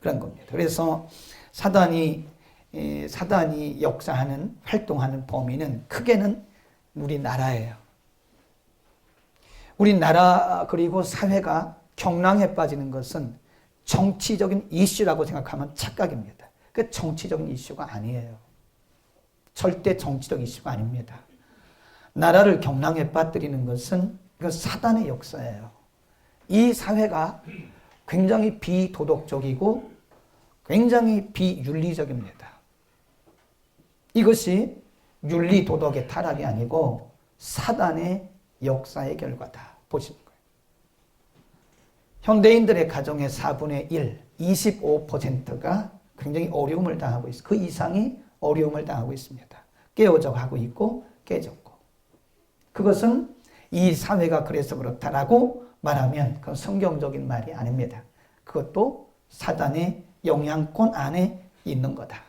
그런 겁니다. 그래서 사단이 역사하는, 활동하는 범위는 크게는 우리나라예요. 우리나라 그리고 사회가 경랑에 빠지는 것은 정치적인 이슈라고 생각하면 착각입니다. 그 정치적인 이슈가 아니에요. 절대 정치적 이슈가 아닙니다. 나라를 경랑에 빠뜨리는 것은 그 사단의 역사예요. 이 사회가 굉장히 비도덕적이고 굉장히 비윤리적입니다. 이것이 윤리 도덕의 타락이 아니고 사단의 역사의 결과다 보시는 거예요. 현대인들의 가정의 4분의 1, 25%가 굉장히 어려움을 당하고 있어요. 그 이상이 어려움을 당하고 있습니다. 깨어져 가고 있고 깨졌고. 그것은 이 사회가 그래서 그렇다라고 말하면 그건 성경적인 말이 아닙니다. 그것도 사단의 영향권 안에 있는 거다.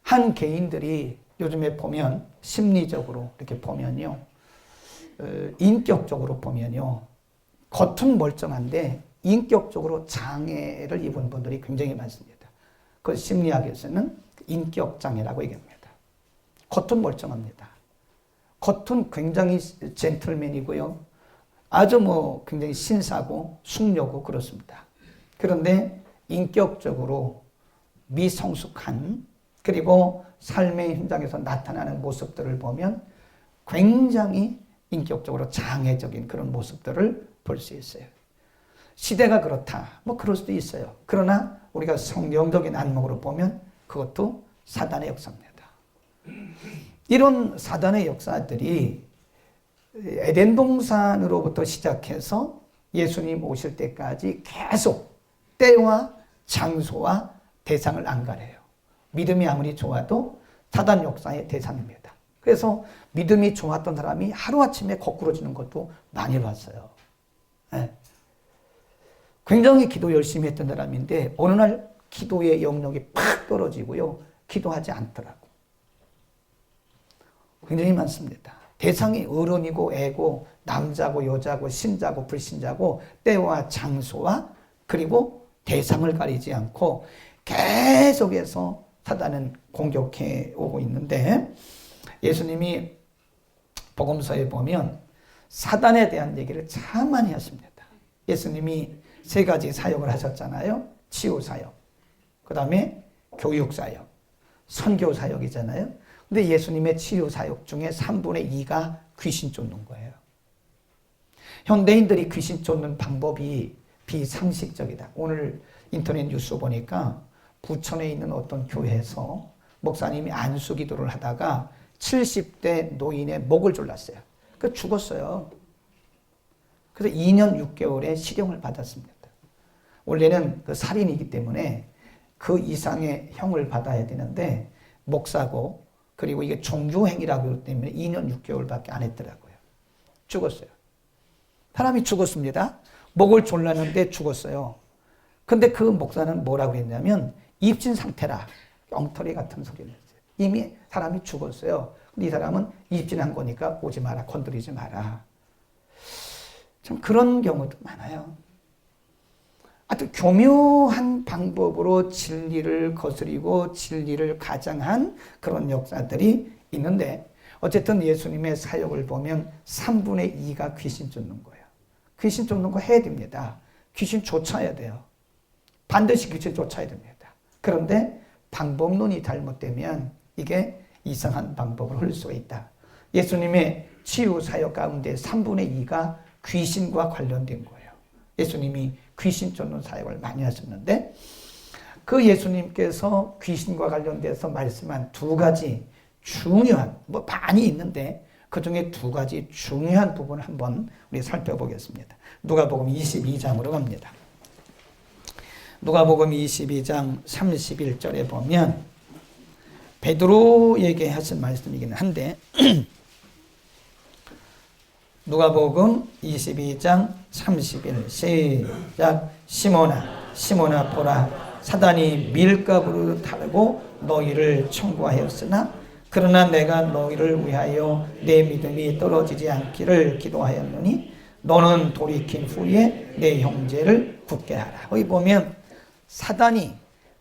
한 개인들이 요즘에 보면 심리적으로 이렇게 보면요. 인격적으로 보면요. 겉은 멀쩡한데 인격적으로 장애를 입은 분들이 굉장히 많습니다. 그 심리학에서는 인격장애라고 얘기합니다. 겉은 멀쩡합니다. 겉은 굉장히 젠틀맨이고요. 아주 굉장히 신사고 숙녀고 그렇습니다. 그런데 인격적으로 미성숙한 그리고 삶의 현장에서 나타나는 모습들을 보면 굉장히 인격적으로 장애적인 그런 모습들을 볼 수 있어요. 시대가 그렇다. 그럴 수도 있어요. 그러나 우리가 성경적인 안목으로 보면 그것도 사단의 역사입니다. 이런 사단의 역사들이 에덴 동산으로부터 시작해서 예수님 오실 때까지 계속 때와 장소와 대상을 안 가려요. 믿음이 아무리 좋아도 사단 역사의 대상입니다. 그래서 믿음이 좋았던 사람이 하루아침에 거꾸로지는 것도 많이 봤어요. 네. 굉장히 기도 열심히 했던 사람인데 어느 날 기도의 영역이 팍 떨어지고요. 기도하지 않더라고. 굉장히 많습니다. 대상이 어른이고 애고 남자고 여자고 신자고 불신자고 때와 장소와 그리고 대상을 가리지 않고 계속해서 사단은 공격해 오고 있는데 예수님이 복음서에 보면 사단에 대한 얘기를 참 많이 하십니다. 예수님이 3가지 사역을 하셨잖아요. 치유 사역, 그 다음에 교육 사역, 선교 사역이잖아요. 근데 예수님의 치유 사역 중에 3분의 2가 귀신 쫓는 거예요. 현대인들이 귀신 쫓는 방법이 비상식적이다. 오늘 인터넷 뉴스 보니까 부천에 있는 어떤 교회에서 목사님이 안수 기도를 하다가 70대 노인의 목을 졸랐어요. 그 죽었어요. 그래서 2년 6개월의 실형을 받았습니다. 원래는 그 살인이기 때문에 그 이상의 형을 받아야 되는데 목사고 그리고 이게 종교행위라고 그러기 때문에 2년 6개월밖에 안 했더라고요. 죽었어요. 사람이 죽었습니다. 목을 졸랐는데 죽었어요. 근데 그 목사는 뭐라고 했냐면 입진 상태라 엉터리 같은 소리를 했어요. 이미 사람이 죽었어요. 근데 이 사람은 입진한 거니까 오지 마라, 건드리지 마라. 참 그런 경우도 많아요. 아주 교묘한 방법으로 진리를 거스리고 진리를 가장한 그런 역사들이 있는데 어쨌든 예수님의 사역을 보면 3분의 2가 귀신 쫓는 거예요. 귀신 쫓는 거 해야 됩니다. 귀신 쫓아야 돼요. 반드시 귀신 쫓아야 됩니다. 그런데 방법론이 잘못되면 이게 이상한 방법을 할 수가 있다. 예수님의 치유 사역 가운데 3분의 2가 귀신과 관련된 거예요. 예수님이 귀신 쫓는 사역을 많이 하셨는데 그 예수님께서 귀신과 관련돼서 말씀한 2가지 중요한, 많이 있는데 그 중에 2가지 중요한 부분을 한번 우리 살펴보겠습니다. 누가복음 22장으로 갑니다. 누가복음 22장 31절에 보면 베드로에게 하신 말씀이긴 한데 누가복음 22장 31 시작. 시몬아 보라, 사단이 밀가부를 타고 너희를 청구하였으나 그러나 내가 너희를 위하여 내 믿음이 떨어지지 않기를 기도하였노니 너는 돌이킨 후에 내 형제를 굳게 하라. 여기 보면 사단이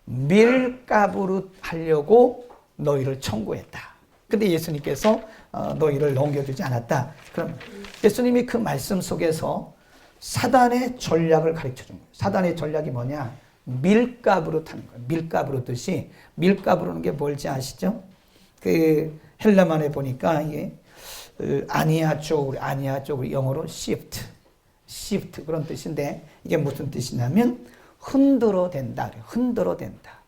밀가부르 하려고 너희를 청구했다. 근데 예수님께서 너희를 넘겨주지 않았다. 그럼 예수님이 그 말씀 속에서 사단의 전략을 가르쳐 준 거예요. 사단의 전략이 뭐냐? 밀가부르 타는 거예요. 밀가부르 뜻이, 밀가부르는 게 뭘지 아시죠? 그 헬라만에 보니까 이게 아니아 쪽으로 영어로 shift 그런 뜻인데, 이게 무슨 뜻이냐면 흔들어 댄다. 흔들어 댄다.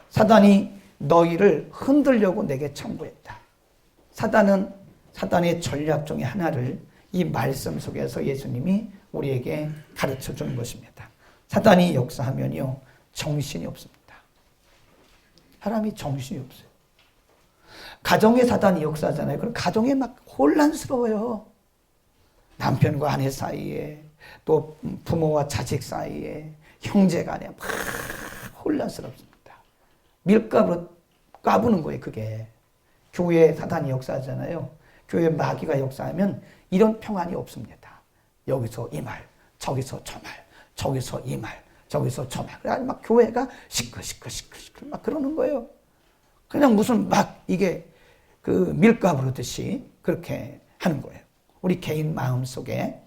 사단이 너희를 흔들려고 내게 청구했다. 사단의 전략 중에 하나를 이 말씀 속에서 예수님이 우리에게 가르쳐 주는 것입니다. 사단이 역사하면요, 정신이 없습니다. 사람이 정신이 없어요. 가정에 사단이 역사하잖아요. 그럼 가정에 막 혼란스러워요. 남편과 아내 사이에, 또 부모와 자식 사이에, 형제 간에 막 혼란스럽습니다. 밀가부로 까부는 거예요, 그게. 교회에 사단이 역사하잖아요. 교회에 마귀가 역사하면 이런 평안이 없습니다. 여기서 이 말, 저기서 저 말, 저기서 이 말, 저기서 저 말. 그래서 막 교회가 시끌 막 그러는 거예요. 그냥 무슨 막 이게 그 밀가부르듯이 그렇게 하는 거예요. 우리 개인 마음 속에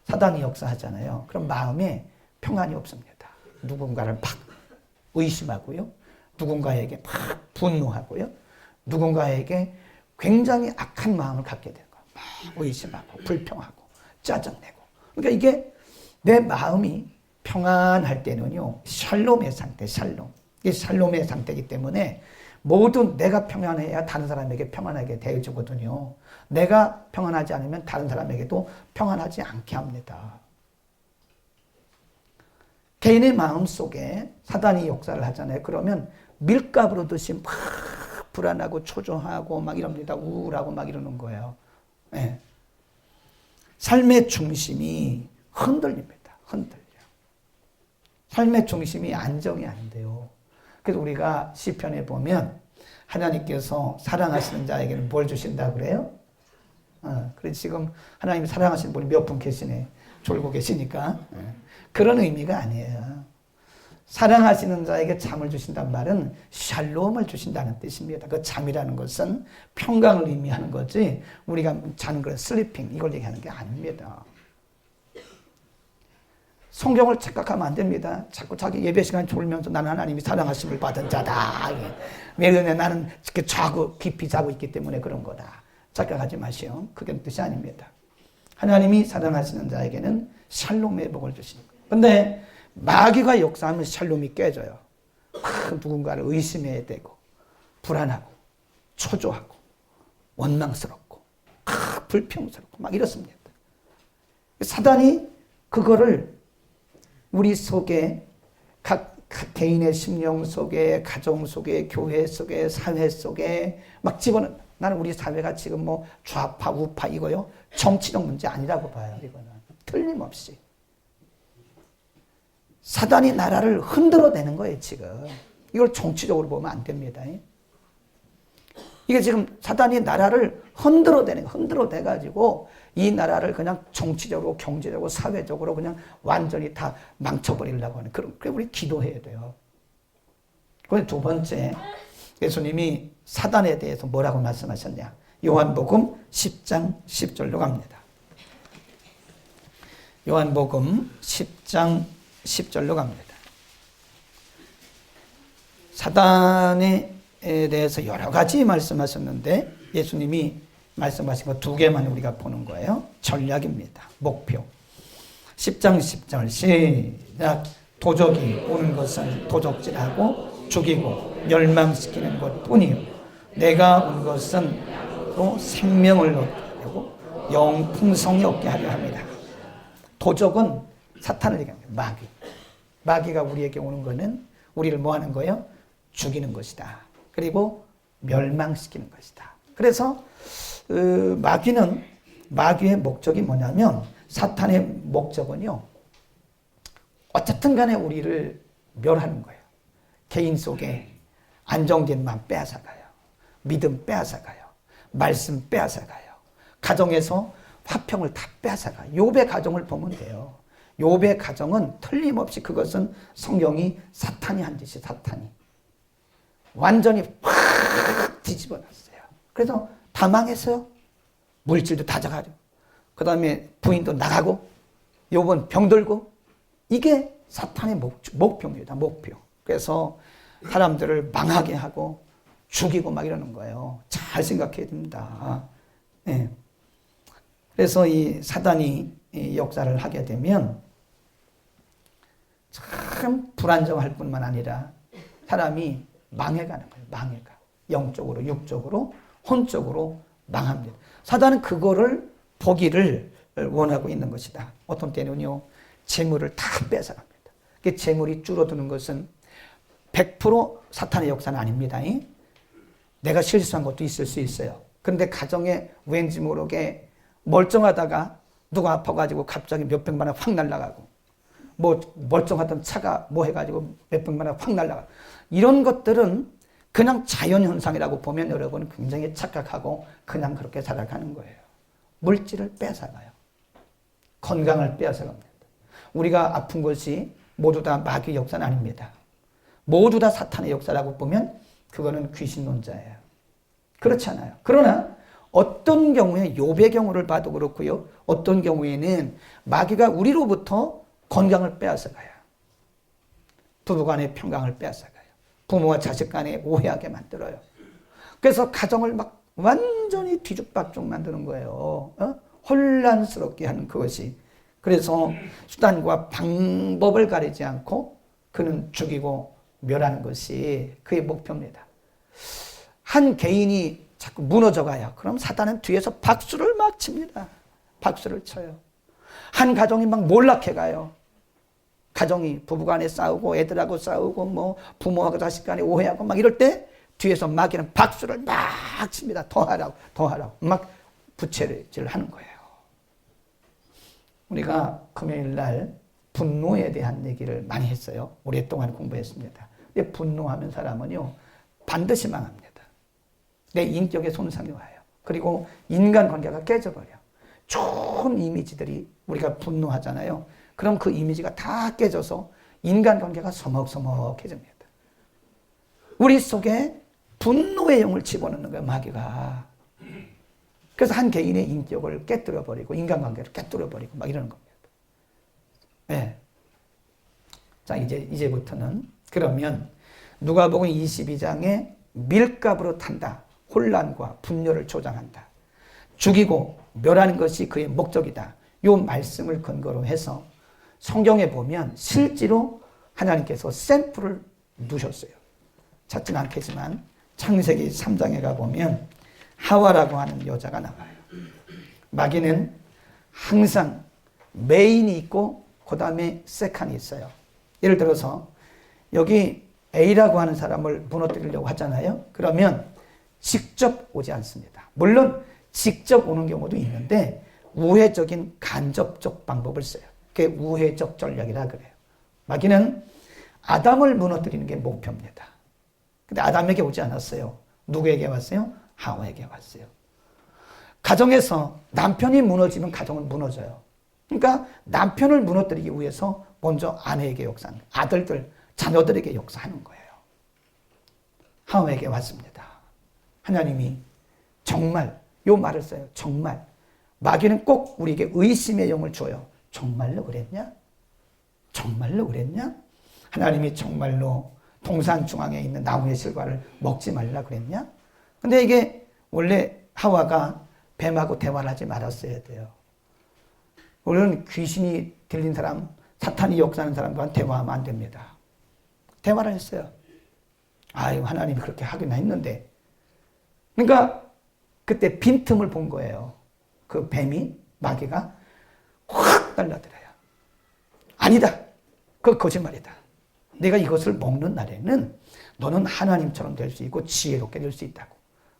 사단이 역사하잖아요. 그럼 마음에 평안이 없습니다. 누군가를 막 의심하고요. 누군가에게 막 분노하고요. 누군가에게 굉장히 악한 마음을 갖게 되는 거예요. 막 의심하고 불평하고 짜증내고. 그러니까 이게 내 마음이 평안할 때는요, 샬롬의 상태, 이게 샬롬의 상태이기 때문에 모두 내가 평안해야 다른 사람에게 평안하게 대해주거든요. 내가 평안하지 않으면 다른 사람에게도 평안하지 않게 합니다. 개인의 마음 속에 사단이 역사를 하잖아요. 그러면 밀가부르듯이 막 불안하고 초조하고 막 이럽니다. 우울하고 막 이러는 거예요. 네. 삶의 중심이 흔들립니다. 흔들려. 삶의 중심이 안정이 안 돼요. 그래서 우리가 시편에 보면 하나님께서 사랑하시는 자에게는 뭘 주신다 그래요? 그래서 지금 하나님이 사랑하시는 분이 몇 분 계시네. 졸고 계시니까. 그런 의미가 아니에요. 사랑하시는 자에게 잠을 주신다는 말은 샬롬을 주신다는 뜻입니다. 그 잠이라는 것은 평강을 의미하는 거지, 우리가 자는 그런 슬리핑 이걸 얘기하는 게 아닙니다. 성경을 착각하면 안 됩니다. 자꾸 자기 예배 시간 졸면서 나는 하나님이 사랑하심을 받은 자다. 왜 그러냐? 나는 이렇게 깊이 자고 있기 때문에 그런 거다. 착각하지 마시오. 그게 뜻이 아닙니다. 하나님이 사랑하시는 자에게는 샬롬의 복을 주시는 거예요. 근데 마귀가 역사하면 샬롬이 깨져요. 누군가를 의심해야 되고, 불안하고, 초조하고, 원망스럽고, 불평스럽고, 막 이렇습니다. 사단이 그거를 우리 속에, 각 개인의 심령 속에, 가정 속에, 교회 속에, 사회 속에 막 집어넣는, 나는 우리 사회가 지금 뭐 좌파, 우파 이거요, 정치적 문제 아니라고 봐요, 이거는. 틀림없이. 사단이 나라를 흔들어대는 거예요, 지금. 이걸 정치적으로 보면 안 됩니다. 이게 지금 사단이 나라를 흔들어대가지고 이 나라를 그냥 정치적으로, 경제적으로, 사회적으로 그냥 완전히 다 망쳐버리려고 하는 그런, 그래, 우리 기도해야 돼요. 그런데 두 번째, 예수님이 사단에 대해서 뭐라고 말씀하셨냐? 요한복음 10장 10절로 갑니다. 요한복음 10장 10절로 갑니다. 사단에 대해서 여러 가지 말씀하셨는데 예수님이 말씀하신 거 두 개만 우리가 보는 거예요. 전략입니다. 목표. 10장 10절 시작. 도적이 오는 것은 도적질하고 죽이고 멸망시키는 것뿐이요 내가 온 것은 또 생명을 얻게 하고 영풍성이 없게 하려 합니다. 도적은 사탄을 얘기합니다. 마귀가 우리에게 오는 거는 우리를 뭐 하는 거예요? 죽이는 것이다. 그리고 멸망시키는 것이다. 그래서 마귀의 목적이 뭐냐면, 사탄의 목적은요, 어쨌든 간에 우리를 멸하는 거예요. 개인 속에 안정된 마음 빼앗아가요. 믿음 빼앗아가요. 말씀 빼앗아가요. 가정에서 화평을 다 빼앗아가요. 욥의 가정을 보면 돼요. 욥의 가정은 틀림없이 그것은 성경이 사탄이 한 짓이 사탄이. 완전히 확 뒤집어 놨어요. 그래서 다 망했어요. 물질도 다 자가지고. 그 다음에 부인도 나가고, 욥은 병들고. 이게 사탄의 목표입니다. 목표. 그래서 사람들을 망하게 하고 죽이고 막 이러는 거예요. 잘 생각해야 됩니다. 네. 그래서 이 사단이 이 역사를 하게 되면 참 불안정할 뿐만 아니라 사람이 망해가는 거예요. 망해가. 영적으로, 육적으로, 혼적으로 망합니다. 사단은 그거를 보기를 원하고 있는 것이다. 어떤 때는요, 재물을 다 뺏어갑니다. 그 재물이 줄어드는 것은 100% 사탄의 역사는 아닙니다. 내가 실수한 것도 있을 수 있어요. 그런데 가정에 왠지 모르게 멀쩡하다가 누가 아파가지고 갑자기 몇백만 원 확 날라가고, 뭐 멀쩡하던 차가 뭐 해가지고 몇백만 원 확 날라가고, 이런 것들은 그냥 자연현상이라고 보면 여러분 굉장히 착각하고 그냥 그렇게 살아가는 거예요. 물질을 뺏어가요. 건강을 뺏어갑니다. 우리가 아픈 것이 모두 다 마귀의 역사는 아닙니다. 모두 다 사탄의 역사라고 보면 그거는 귀신론자예요. 그렇지 않아요. 그러나 어떤 경우에 욥의 경우를 봐도 그렇고요. 어떤 경우에는 마귀가 우리로부터 건강을 빼앗아가요. 부부 간의 평강을 빼앗아가요. 부모와 자식 간에 오해하게 만들어요. 그래서 가정을 막 완전히 뒤죽박죽 만드는 거예요. 혼란스럽게 하는 그것이. 그래서 수단과 방법을 가리지 않고 그는 죽이고 멸하는 것이 그의 목표입니다. 한 개인이 자꾸 무너져가요. 그럼 사단은 뒤에서 박수를 막 칩니다. 박수를 쳐요. 한 가정이 막 몰락해가요. 가정이 부부간에 싸우고 애들하고 싸우고 뭐 부모하고 자식 간에 오해하고 막 이럴 때 뒤에서 마귀는 박수를 막 칩니다. 더 하라고 막 부채질을 하는 거예요. 우리가 금요일 날 분노에 대한 얘기를 많이 했어요. 오랫동안 공부했습니다. 근데 분노하면 사람은요 반드시 망합니다. 내 인격에 손상이 와요. 그리고 인간관계가 깨져버려. 좋은 이미지들이 우리가 분노하잖아요. 그럼 그 이미지가 다 깨져서 인간관계가 서먹서먹해집니다. 우리 속에 분노의 영을 집어넣는 거예요, 마귀가. 그래서 한 개인의 인격을 깨뜨려버리고 인간관계를 깨뜨려버리고 막 이러는 겁니다. 네. 자, 이제부터는 그러면 누가복음 22장에 밀가부로 탄다. 혼란과 분열을 조장한다. 죽이고 멸하는 것이 그의 목적이다. 이 말씀을 근거로 해서 성경에 보면 실제로 하나님께서 샘플을 두셨어요. 찾지는 않겠지만 창세기 3장에 가보면 하와라고 하는 여자가 나와요. 마귀는 항상 메인이 있고 그 다음에 세컨이 있어요. 예를 들어서 여기 A라고 하는 사람을 무너뜨리려고 하잖아요. 그러면 직접 오지 않습니다. 물론 직접 오는 경우도 있는데 우회적인 간접적 방법을 써요. 그게 우회적 전략이라 그래요. 마귀는 아담을 무너뜨리는 게 목표입니다. 근데 아담에게 오지 않았어요. 누구에게 왔어요? 하와에게 왔어요. 가정에서 남편이 무너지면 가정은 무너져요. 그러니까 남편을 무너뜨리기 위해서 먼저 아내에게 역사하는, 아들들, 자녀들에게 역사하는 거예요. 하와에게 왔습니다. 하나님이 정말 요 말을 써요. 정말. 마귀는 꼭 우리에게 의심의 영을 줘요. 정말로 그랬냐? 정말로 그랬냐? 하나님이 정말로 동산 중앙에 있는 나무의 실과를 먹지 말라 그랬냐? 근데 이게 원래 하와가 뱀하고 대화를 하지 말았어야 돼요. 우리는 귀신이 들린 사람, 사탄이 역사하는 사람과는 대화하면 안 됩니다. 대화를 했어요. 아유, 하나님이 그렇게 하긴 했는데. 그러니까 그때 빈틈을 본 거예요. 그 뱀이, 마귀가 확 달라들어요. 아니다. 그거 거짓말이다. 내가 이것을 먹는 날에는 너는 하나님처럼 될 수 있고 지혜롭게 될 수 있다고.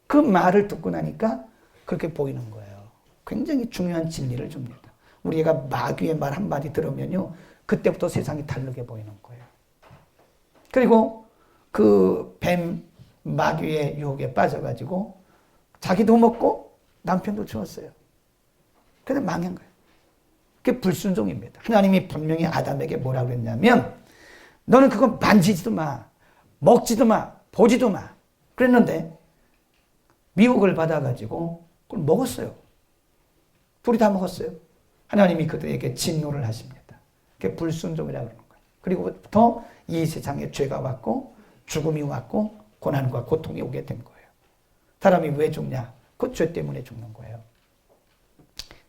그 말을 듣고 나니까 그렇게 보이는 거예요. 굉장히 중요한 진리를 줍니다. 우리가 마귀의 말 한마디 들으면요, 그때부터 세상이 다르게 보이는 거예요. 그리고 그 뱀 마귀의 유혹에 빠져가지고 자기도 먹고 남편도 주었어요. 근데 망한 거예요. 그게 불순종입니다. 하나님이 분명히 아담에게 뭐라고 그랬냐면 너는 그거 만지지도 마, 먹지도 마, 보지도 마. 그랬는데 미혹을 받아가지고 그걸 먹었어요. 둘이 다 먹었어요. 하나님이 그들에게 진노를 하십니다. 그게 불순종이라고 그러는 거예요. 그리고부터 이 세상에 죄가 왔고 죽음이 왔고 고난과 고통이 오게 된 거예요. 사람이 왜 죽냐? 그 죄 때문에 죽는 거예요.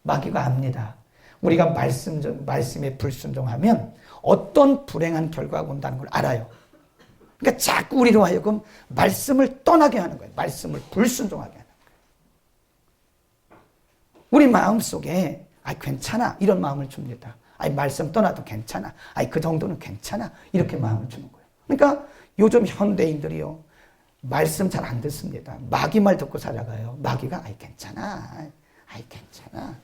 마귀가 압니다. 우리가 말씀에 불순종하면 어떤 불행한 결과가 온다는 걸 알아요. 그러니까 자꾸 우리로 하여금 말씀을 떠나게 하는 거예요. 말씀을 불순종하게 하는 거예요. 우리 마음속에 괜찮아 이런 마음을 줍니다. 말씀 떠나도 괜찮아. 그 정도는 괜찮아. 이렇게 마음을 주는 거예요. 그러니까 요즘 현대인들이요. 말씀 잘 안 듣습니다. 마귀 말 듣고 살아가요. 마귀가 괜찮아. 괜찮아.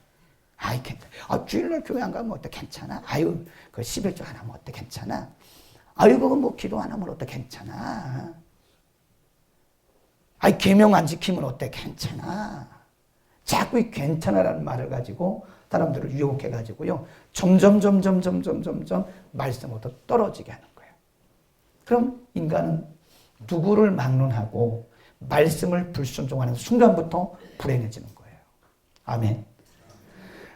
괜찮아. 주일날 교회 안 가면 어때? 괜찮아. 그 11조 안 하면 어때? 괜찮아. 그거 뭐 기도 안 하면 어때? 괜찮아. 계명 안 지키면 어때? 괜찮아. 자꾸 이 괜찮아라는 말을 가지고 사람들을 유혹해가지고요. 점점 말씀부터 떨어지게 하는 거예요. 그럼 인간은 누구를 막론하고 말씀을 불순종하는 순간부터 불행해지는 거예요. 아멘.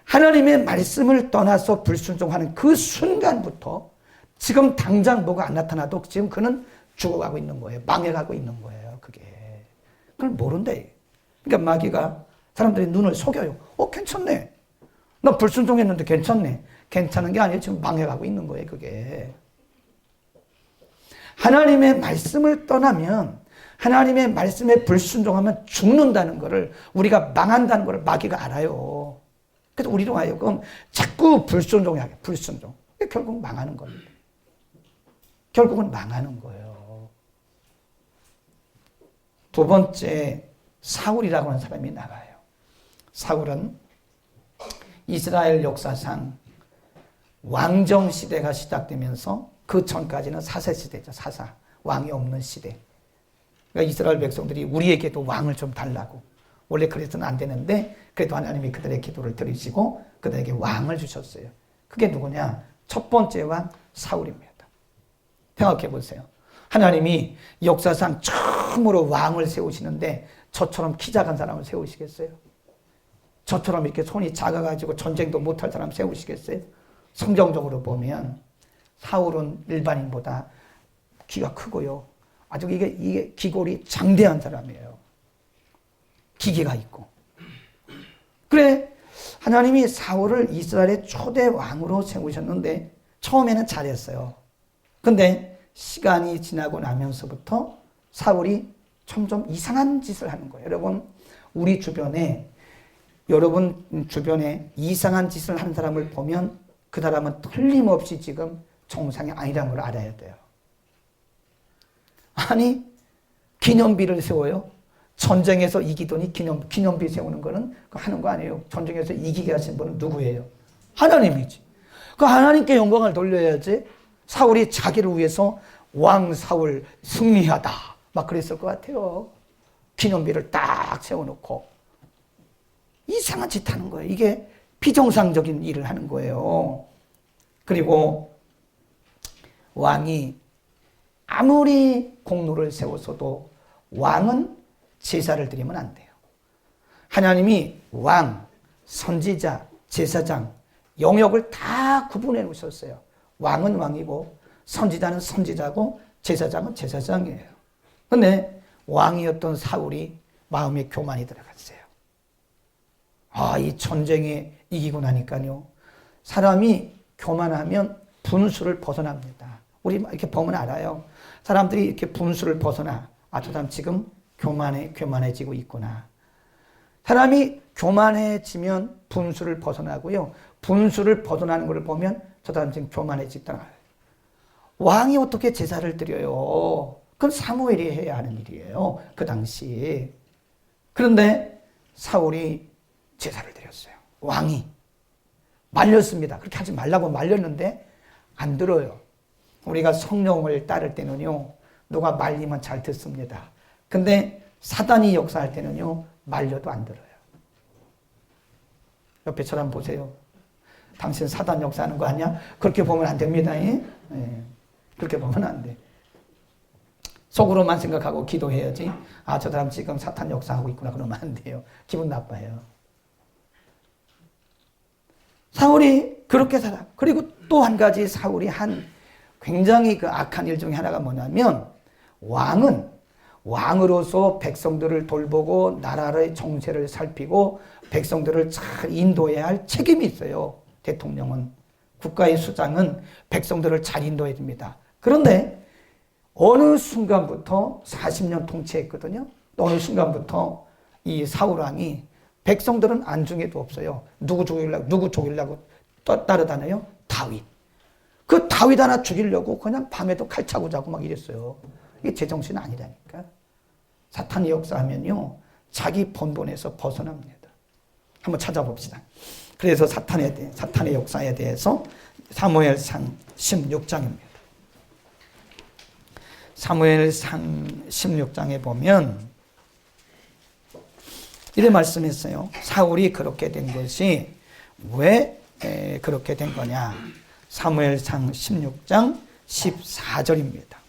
하나님의 말씀을 떠나서 불순종하는 그 순간부터 지금 당장 뭐가 안 나타나도 지금 그는 죽어가고 있는 거예요. 망해가고 있는 거예요. 그게. 그걸 모른대. 그러니까 마귀가 사람들의 눈을 속여요. 괜찮네. 나 불순종했는데 괜찮네. 괜찮은 게 아니에요. 지금 망해가고 있는 거예요. 그게. 하나님의 말씀을 떠나면 하나님의 말씀에 불순종하면 죽는다는 것을 우리가 망한다는 것을 마귀가 알아요. 그래서 우리로 하여금 자꾸 불순종하게 불순종. 결국 망하는 겁니다. 결국은 망하는 거예요. 두 번째 사울이라고 하는 사람이 나와요. 사울은 이스라엘 역사상 왕정 시대가 시작되면서 그 전까지는 사사 시대죠. 사사. 왕이 없는 시대. 그러니까 이스라엘 백성들이 우리에게도 왕을 좀 달라고. 원래 그래서는 안 되는데 그래도 하나님이 그들의 기도를 들으시고 그들에게 왕을 주셨어요. 그게 누구냐? 첫 번째 왕 사울입니다. 생각해 보세요. 하나님이 역사상 처음으로 왕을 세우시는데 저처럼 키 작은 사람을 세우시겠어요? 저처럼 이렇게 손이 작아가지고 전쟁도 못할 사람 세우시겠어요? 성경적으로 보면 사울은 일반인보다 키가 크고요. 아주 이게 기골이 장대한 사람이에요. 기계가 있고. 그래, 하나님이 사울을 이스라엘의 초대 왕으로 세우셨는데 처음에는 잘했어요. 근데 시간이 지나고 나면서부터 사울이 점점 이상한 짓을 하는 거예요. 여러분 주변에 이상한 짓을 하는 사람을 보면 그 사람은 틀림없이 지금 정상이 아니라는 걸 알아야 돼요. 아니, 기념비를 세워요. 전쟁에서 이기더니 기념비 세우는 거는 하는 거 아니에요. 전쟁에서 이기게 하신 분은 누구예요? 하나님이지. 그 하나님께 영광을 돌려야지. 사울이 자기를 위해서 왕 사울 승리하다 막 그랬을 것 같아요. 기념비를 딱 세워놓고 이상한 짓 하는 거예요. 이게 비정상적인 일을 하는 거예요. 그리고 왕이 아무리 공로를 세워서도 왕은 제사를 드리면 안 돼요. 하나님이 왕, 선지자, 제사장 영역을 다 구분해 놓으셨어요. 왕은 왕이고 선지자는 선지자고 제사장은 제사장이에요. 그런데 왕이었던 사울이 마음에 교만이 들어갔어요. 이 전쟁에 이기고 나니까요. 사람이 교만하면 분수를 벗어납니다. 우리 이렇게 보면 알아요. 사람들이 이렇게 분수를 벗어나. 저 사람 지금 교만해지고 있구나. 사람이 교만해지면 분수를 벗어나고요. 분수를 벗어나는 것을 보면 저 사람 지금 교만해지다. 왕이 어떻게 제사를 드려요? 그건 사무엘이 해야 하는 일이에요. 그 당시. 그런데 사울이 제사를 드렸어요. 왕이. 말렸습니다. 그렇게 하지 말라고 말렸는데 안 들어요. 우리가 성령을 따를 때는요. 누가 말리면 잘 듣습니다. 근데 사단이 역사할 때는요. 말려도 안 들어요. 옆에 사람 보세요. 당신 사단 역사하는 거 아니야? 그렇게 보면 안 됩니다. 예? 그렇게 보면 안 돼. 속으로만 생각하고 기도해야지. 아, 저 사람 지금 사탄 역사하고 있구나. 그러면 안 돼요. 기분 나빠요. 사울이 그렇게 살아. 그리고 또 한 가지 사울이 한 굉장히 그 악한 일 중에 하나가 뭐냐면 왕으로서 백성들을 돌보고 나라의 정세를 살피고 백성들을 잘 인도해야 할 책임이 있어요. 대통령은. 국가의 수장은 백성들을 잘 인도해야 됩니다. 그런데 어느 순간부터 40년 통치했거든요. 어느 순간부터 이 사울왕이 백성들은 안중에도 없어요. 누구 죽이려고 따라다녀요? 다윗. 그 다윗 하나 죽이려고 그냥 밤에도 칼 차고 자고 막 이랬어요. 이게 제정신 아니라니까. 사탄이 역사하면요, 자기 본본에서 벗어납니다. 한번 찾아봅시다. 그래서 사탄의 역사에 대해서 사무엘상 16장입니다. 사무엘상 16장에 보면 이래 말씀했어요. 사울이 그렇게 된 것이 왜 그렇게 된 거냐. 사무엘상 16장 14절입니다.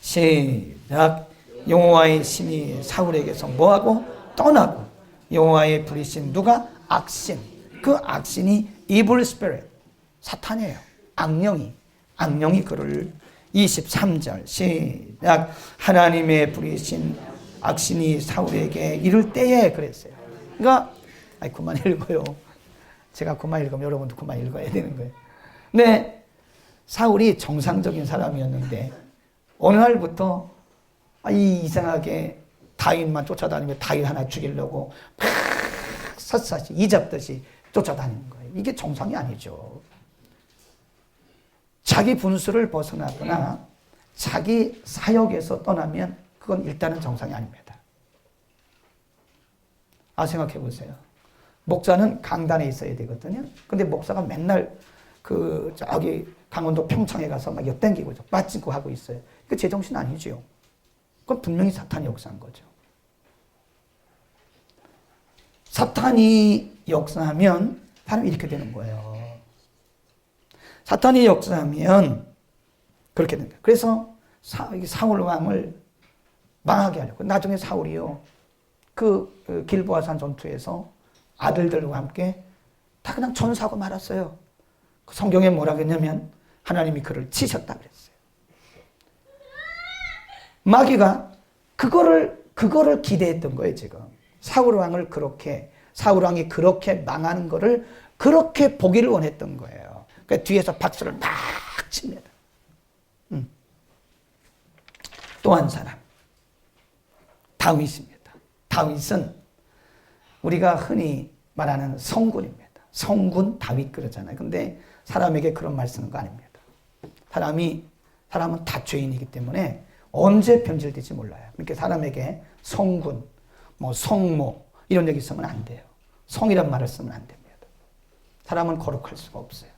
시작. 여호와의 신이 사울에게서 뭐하고? 떠나고 여호와의 부리신 누가? 악신. 그 악신이 evil spirit, 사탄이에요. 악령이 그를 23절 시작. 하나님의 부리신 악신이 사울에게 이를 때에 그랬어요. 그러니까 그만 읽어요. 제가 그만 읽으면 여러분도 그만 읽어야 되는 거예요. 근데 사울이 정상적인 사람이었는데 어느 날부터 이상하게 다윗만 쫓아다니며 다윗 하나 죽이려고 막 샅샅이 이잡듯이 쫓아다니는 거예요. 이게 정상이 아니죠. 자기 분수를 벗어나거나 자기 사역에서 떠나면 그건 일단은 정상이 아닙니다. 생각해 보세요. 목사는 강단에 있어야 되거든요. 근데 목사가 맨날 저기 강원도 평창에 가서 막 엿댕기고 빠찍고 하고 있어요. 그 제정신 아니죠. 그건 분명히 사탄이 역사한 거죠. 사탄이 역사하면 사람이 이렇게 되는 거예요. 사탄이 역사하면 그렇게 된다. 그래서 사울 왕을 망하게 하려고. 나중에 사울이요, 그 길보아산 전투에서 아들들과 함께 다 그냥 전사하고 말았어요. 성경에 뭐라고 했냐면 하나님이 그를 치셨다 그랬어요. 마귀가 그거를 기대했던 거예요, 지금. 사울 왕이 그렇게 망하는 거를 그렇게 보기를 원했던 거예요. 그러니까 뒤에서 박수를 막 칩니다. 또 한 사람, 다윗입니다. 다윗은 우리가 흔히 말하는 성군입니다. 성군 다윗 그러잖아요. 근데 사람에게 그런 말 쓰는 거 아닙니다. 사람은 다 죄인이기 때문에 언제 변질될지 몰라요. 그러니까 사람에게 성군, 성모 이런 얘기 쓰면 안 돼요. 성이란 말을 쓰면 안 됩니다. 사람은 거룩할 수가 없어요.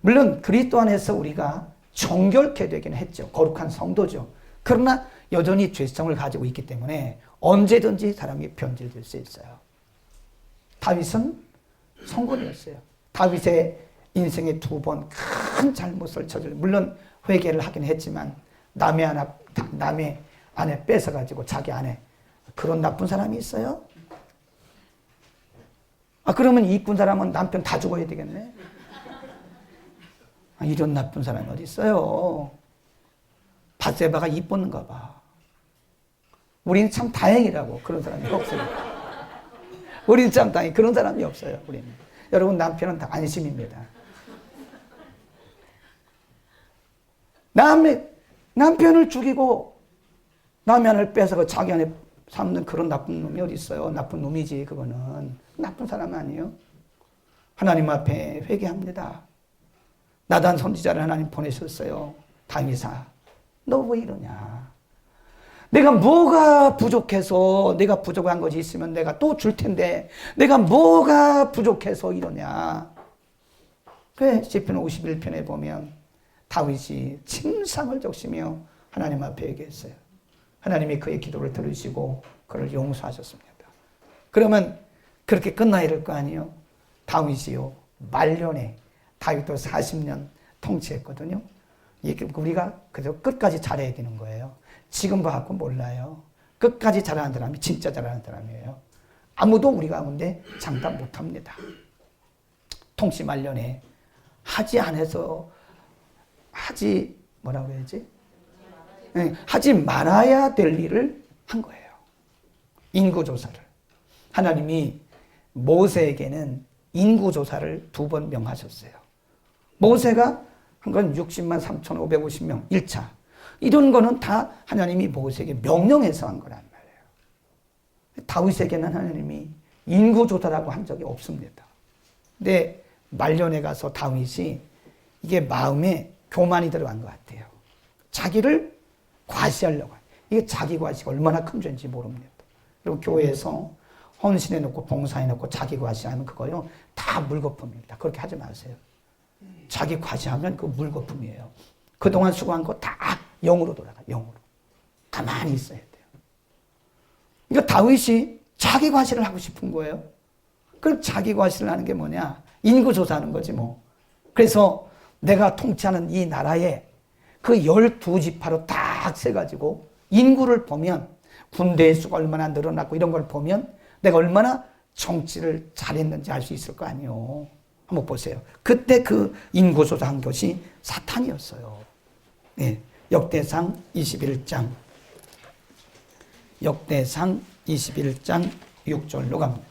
물론 그리스도 안에서 우리가 정결케 되긴 했죠. 거룩한 성도죠. 그러나 여전히 죄성을 가지고 있기 때문에 언제든지 사람이 변질될 수 있어요. 다윗은 성군이었어요. 다윗의 인생에 2번 큰 잘못을 물론 회개를 하긴 했지만 남의 아내 뺏어가지고 자기 아내, 그런 나쁜 사람이 있어요? 그러면 이쁜 사람은 남편 다 죽어야 되겠네? 이런 나쁜 사람이 어디 있어요? 밧세바가 이뻤는가 봐. 우리는 참 다행이라고 그런 사람이 없어요. 우리는 참 다행히 그런 사람이 없어요. 우리는. 여러분, 남편은 다 안심입니다. 남편을 죽이고 남의 아내를 뺏어가 자기 아내 삼는 그런 나쁜 놈이 어디 있어요? 나쁜 놈이지. 그거는 나쁜 사람 아니에요. 하나님 앞에 회개합니다. 나단 선지자를 하나님 보내셨어요. 다윗아, 너 왜 이러냐? 내가 뭐가 부족해서, 내가 부족한 것이 있으면 내가 또 줄 텐데 내가 뭐가 부족해서 이러냐? 그래, 시편 51편에 보면 다윗이 침상을 적시며 하나님 앞에 얘기했어요. 하나님이 그의 기도를 들으시고 그를 용서하셨습니다. 그러면 그렇게 끝나야 될 거 아니에요? 다윗이요 말년에 다윗도 40년 통치했거든요. 이게 우리가 그저 끝까지 잘해야 되는 거예요. 지금 봐갖고 몰라요. 끝까지 잘하는 사람이 진짜 잘하는 사람이에요. 아무도 우리 가운데 장담 못합니다. 통치 말년에 하지 않아서 뭐라고 해야지? 네, 하지 말아야 될 일을 한 거예요. 인구조사를. 하나님이 모세에게는 인구조사를 2번 명하셨어요. 모세가 한 건 60만 3,550명 1차. 이런 거는 다 하나님이 모세에게 명령해서 한 거란 말이에요. 다윗에게는 하나님이 인구조사라고 한 적이 없습니다. 근데 말년에 가서 다윗이 이게 마음에 교만이 들어간 것 같아요. 자기를 과시하려고. 이게 자기 과시가 얼마나 큰 죄인지 모릅니다. 그리고 교회에서 헌신해놓고 봉사해놓고 자기 과시하면 그거요 다 물거품입니다. 그렇게 하지 마세요. 자기 과시하면 그 물거품이에요. 그동안 수고한 거 다 영으로 돌아가. 영으로. 가만히 있어야 돼요. 그러니까 다윗이 자기 과시를 하고 싶은 거예요. 그럼 자기 과시를 하는 게 뭐냐? 인구조사하는 거지 뭐. 그래서 내가 통치하는 이 나라에 그 12지파로 딱 세가지고 인구를 보면 군대의 수가 얼마나 늘어났고 이런 걸 보면 내가 얼마나 정치를 잘했는지 알 수 있을 거 아니에요. 한번 보세요. 그때 그 인구조사한 것이 사탄이었어요. 네, 역대상 21장. 역대상 21장 6절로 갑니다.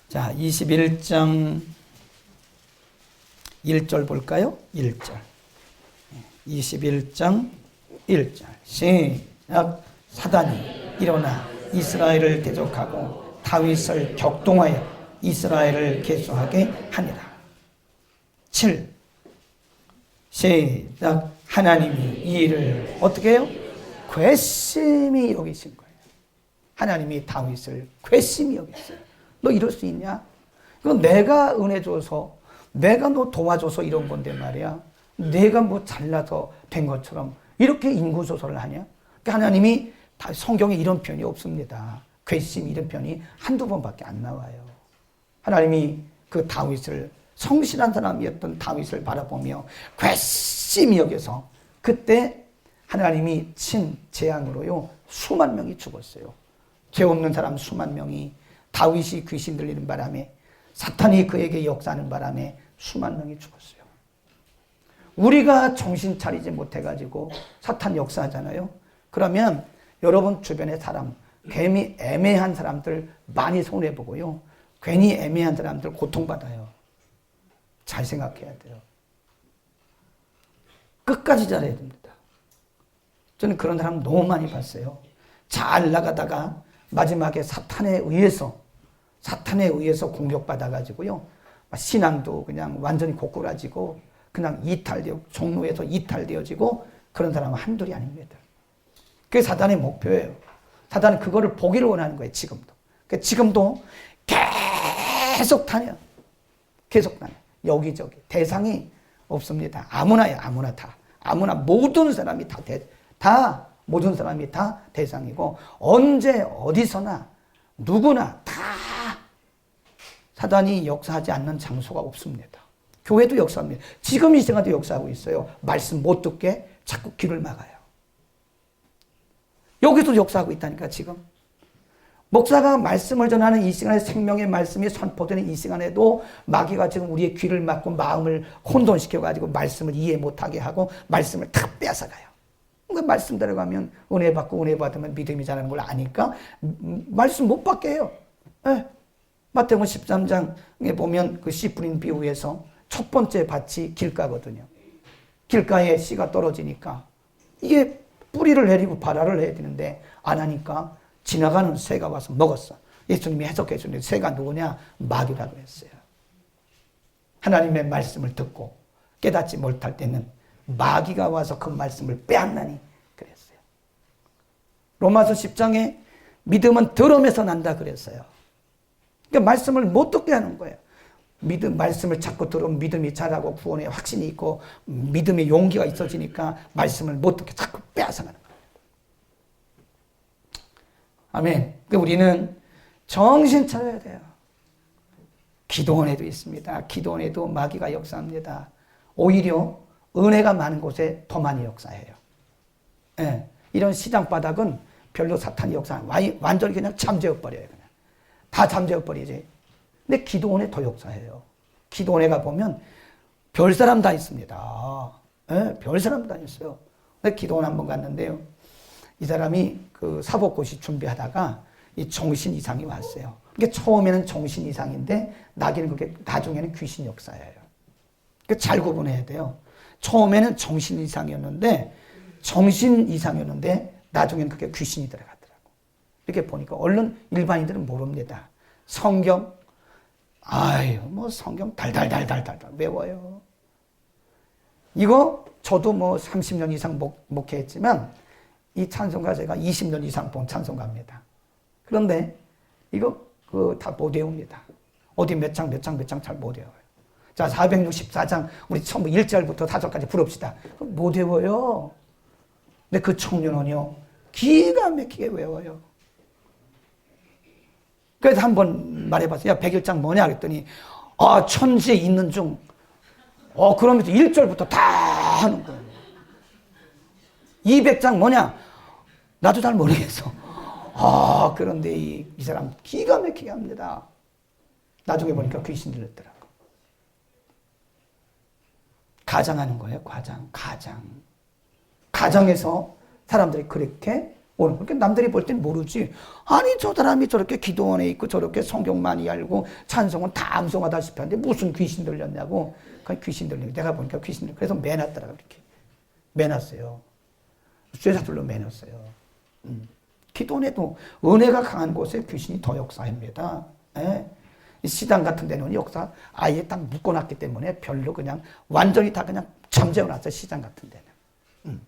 자, 21장 1절 볼까요? 1절. 21장 1절. 시작. 사단이 일어나 이스라엘을 대적하고 다윗을 격동하여 이스라엘을 계속하게 하니라. 7. 시작. 하나님이 이 일을 어떻게 해요? 괘씸히 여기신 거예요. 하나님이 다윗을 괘씸히 여겼어요. 너 이럴 수 있냐? 이건 내가 은혜 줘서 내가 너 도와줘서 이런 건데 말이야. 내가 뭐 잘나서 된 것처럼 이렇게 인구조사를 하냐? 그러니까 하나님이 성경에 이런 표현이 없습니다. 괘씸히 이런 표현이 한두 번밖에 안 나와요. 하나님이 그 다윗을 성실한 사람이었던 다윗을 바라보며 괘씸히 여겨서 그때 하나님이 친 재앙으로요 수만 명이 죽었어요. 죄 없는 사람 수만 명이 다윗이 귀신 들리는 바람에 사탄이 그에게 역사하는 바람에 수만 명이 죽었어요. 우리가 정신 차리지 못해가지고 사탄 역사하잖아요. 그러면 여러분 주변의 사람, 괜히 애매한 사람들 많이 손해보고요. 괜히 애매한 사람들 고통받아요. 잘 생각해야 돼요. 끝까지 잘해야 됩니다. 저는 그런 사람 너무 많이 봤어요. 잘 나가다가 마지막에 사탄에 의해서 공격받아가지고요. 신앙도 그냥 완전히 고꾸라지고 그냥 종로에서 이탈되어지고 그런 사람은 한둘이 아닙니다. 그게 사단의 목표예요. 사단은 그거를 보기를 원하는 거예요. 지금도. 그러니까 지금도 계속 다녀. 여기저기. 대상이 없습니다. 아무나요. 아무나 다. 아무나 모든 사람이 모든 사람이 다 대상이고 언제 어디서나 누구나 다 사단이 역사하지 않는 장소가 없습니다. 교회도 역사합니다. 지금 이 시간도 역사하고 있어요. 말씀 못 듣게 자꾸 귀를 막아요. 여기도 역사하고 있다니까 지금. 목사가 말씀을 전하는 이 시간에 생명의 말씀이 선포되는 이 시간에도 마귀가 지금 우리의 귀를 막고 마음을 혼돈시켜가지고 말씀을 이해 못하게 하고 말씀을 다 뺏어가요. 그러니까 말씀 들어가면 은혜 받고 은혜 받으면 믿음이 자라는 걸 아니까 말씀 못 받게 해요. 네. 마태복음 13장에 보면 그 씨 뿌린 비유에서 첫 번째 밭이 길가거든요. 길가에 씨가 떨어지니까 이게 뿌리를 내리고 발화를 해야 되는데 안 하니까 지나가는 새가 와서 먹었어. 예수님이 해석해 주는데 새가 누구냐? 마귀라고 했어요. 하나님의 말씀을 듣고 깨닫지 못할 때는 마귀가 와서 그 말씀을 빼앗나니 그랬어요. 로마서 10장에 믿음은 들음에서 난다 그랬어요. 그러니까 말씀을 못 듣게 하는 거예요. 말씀을 자꾸 들으면 믿음이 자라고 구원에 확신이 있고 믿음의 용기가 있어지니까 말씀을 못 듣게 자꾸 빼앗아가는 거예요. 아멘. 우리는 정신 차려야 돼요. 기도원에도 있습니다. 기도원에도 마귀가 역사합니다. 오히려 은혜가 많은 곳에 더 많이 역사해요. 예, 이런 시장 바닥은 별로 사탄이 역사, 완전히 그냥 잠재워버려요. 그냥. 다 잠재워버리지. 근데 기도원에 더 역사해요. 기도원에 가보면 별 사람 다 있습니다. 예, 별 사람 다 있어요. 근데 기도원 한번 갔는데요. 이 사람이 그 사법고시 준비하다가 이 정신 이상이 왔어요. 그게 처음에는 정신 이상인데 나중에는 귀신 역사예요. 그러니까 잘 구분해야 돼요. 처음에는 정신 이상이었는데 나중에는 그게 귀신이 들어가더라고. 이렇게 보니까 얼른 일반인들은 모릅니다. 성경 성경 달달달달달 외워요. 이거 저도 30년 이상 목회했지만 이 찬송가 제가 20년 이상 본 찬송가입니다. 그런데 이거 다 못 외웁니다. 어디 몇 장 잘 못 외워요. 자, 464장 우리 처음 1절부터 5절까지 부릅시다. 못 외워요. 근데 그 청년은요 기가 막히게 외워요. 그래서 한번 말해봤어요. 야, 101장 뭐냐 그랬더니 천지에 있는 중 그러면서 1절부터 다 하는 거예요. 200장 뭐냐? 나도 잘 모르겠어. 그런데 이 사람 기가 막히게 합니다. 나중에 보니까 귀신 들렸더라고. 가장하는 거예요. 가장에서 사람들이 그렇게 오는 거예요. 남들이 볼 땐 모르지. 아니 저 사람이 저렇게 기도원에 있고 저렇게 성경 많이 알고 찬송은 다 암송하다시피 하는데 무슨 귀신 들렸냐고. 귀신 들리고 내가 보니까 귀신 들리고 그래서 매놨더라고. 이렇게 매놨어요. 쇠사슬로 매놨어요. 기도원에도 은혜가 강한 곳에 귀신이 더 역사합니다. 예. 시장 같은 데는 역사 아예 딱 묶어놨기 때문에 별로 그냥 완전히 다 그냥 잠재워놨어요. 시장 같은 데는.